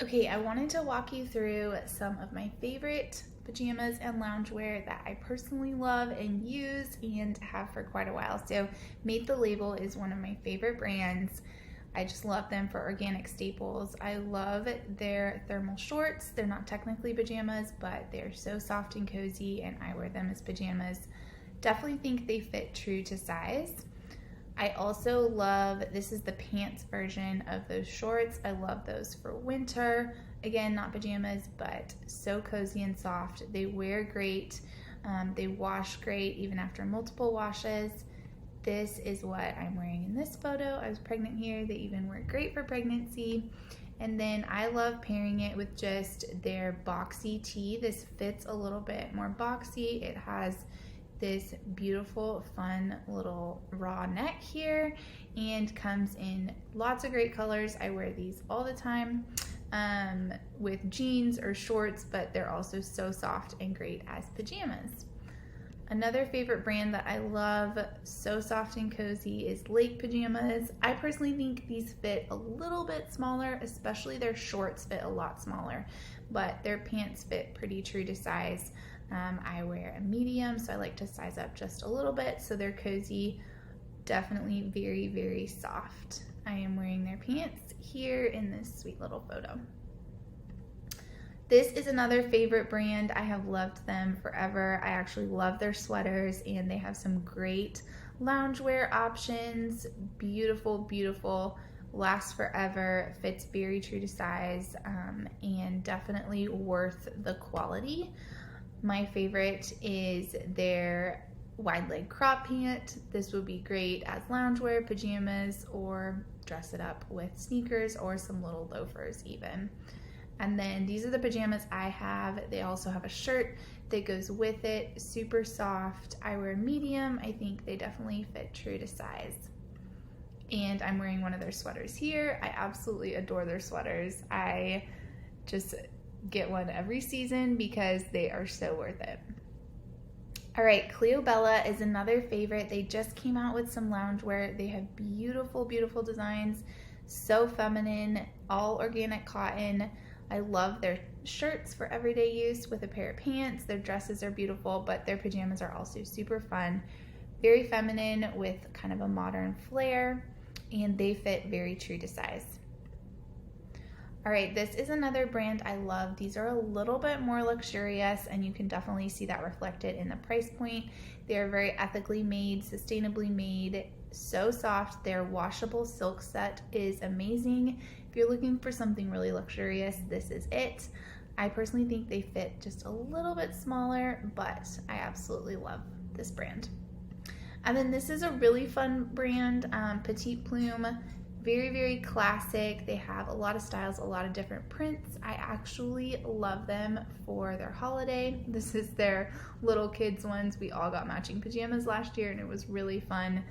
Okay, I wanted to walk you through some of my favorite pajamas and loungewear that I personally love and use and have for quite a while. So, Made the Label is one of my favorite brands. I just love them for organic staples. I love their thermal shorts. They're not technically pajamas, but they're so soft and cozy, and I wear them as pajamas. Definitely think they fit true to size. I also love, this is the pants version of those shorts. I love those for winter. Again, not pajamas, but so cozy and soft. They wear great. They wash great even after multiple washes. This is what I'm wearing in this photo. I was pregnant here. They even work great for pregnancy. And then I love pairing it with just their boxy tee. This fits a little bit more boxy. It has this beautiful, fun little raw neck here and comes in lots of great colors. I wear these all the time with jeans or shorts, but they're also so soft and great as pajamas. Another favorite brand that I love, so soft and cozy, is Lake Pajamas. I personally think these fit a little bit smaller, especially their shorts fit a lot smaller, but their pants fit pretty true to size. I wear a medium, so I like to size up just a little bit, so they're cozy, definitely very, very soft. I am wearing their pants here in this sweet little photo. This is another favorite brand. I have loved them forever. I actually love their sweaters, and they have some great loungewear options. Beautiful, beautiful, lasts forever, fits very true to size, and definitely worth the quality. My favorite is their wide leg crop pant. This would be great as loungewear, pajamas, or dress it up with sneakers or some little loafers even. And then these are the pajamas I have. They also have a shirt that goes with it, super soft. I wear medium. I think they definitely fit true to size. And I'm wearing one of their sweaters here. I absolutely adore their sweaters. I just get one every season because they are so worth it. All right, Cleo Bella is another favorite. They just came out with some loungewear. They have beautiful, beautiful designs, so feminine, all organic cotton. I love their shirts for everyday use with a pair of pants. Their dresses are beautiful, but their pajamas are also super fun, very feminine with kind of a modern flair, and they fit very true to size. All right, this is another brand I love. These are a little bit more luxurious, and you can definitely see that reflected in the price point. They are very ethically made, sustainably made, so soft. Their washable silk set is amazing. If you're looking for something really luxurious, this is it. I personally think they fit just a little bit smaller, but I absolutely love this brand. And then this is a really fun brand, Petite Plume. Very, very classic. They have a lot of styles, a lot of different prints. I actually love them for their holiday. This is their little kids ones. We all got matching pajamas last year, and it was really fun.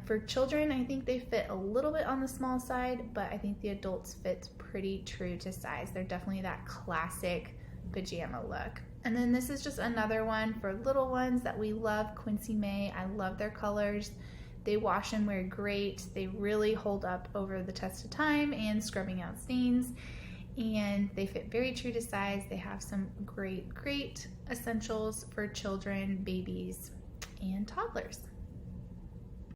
For children, I think they fit a little bit on the small side, but I think the adults fit pretty true to size. They're definitely that classic pajama look. And then this is just another one for little ones that we love, Quincy May. I love their colors. They wash and wear great. They really hold up over the test of time and scrubbing out stains. And they fit very true to size. They have some great, great essentials for children, babies, and toddlers.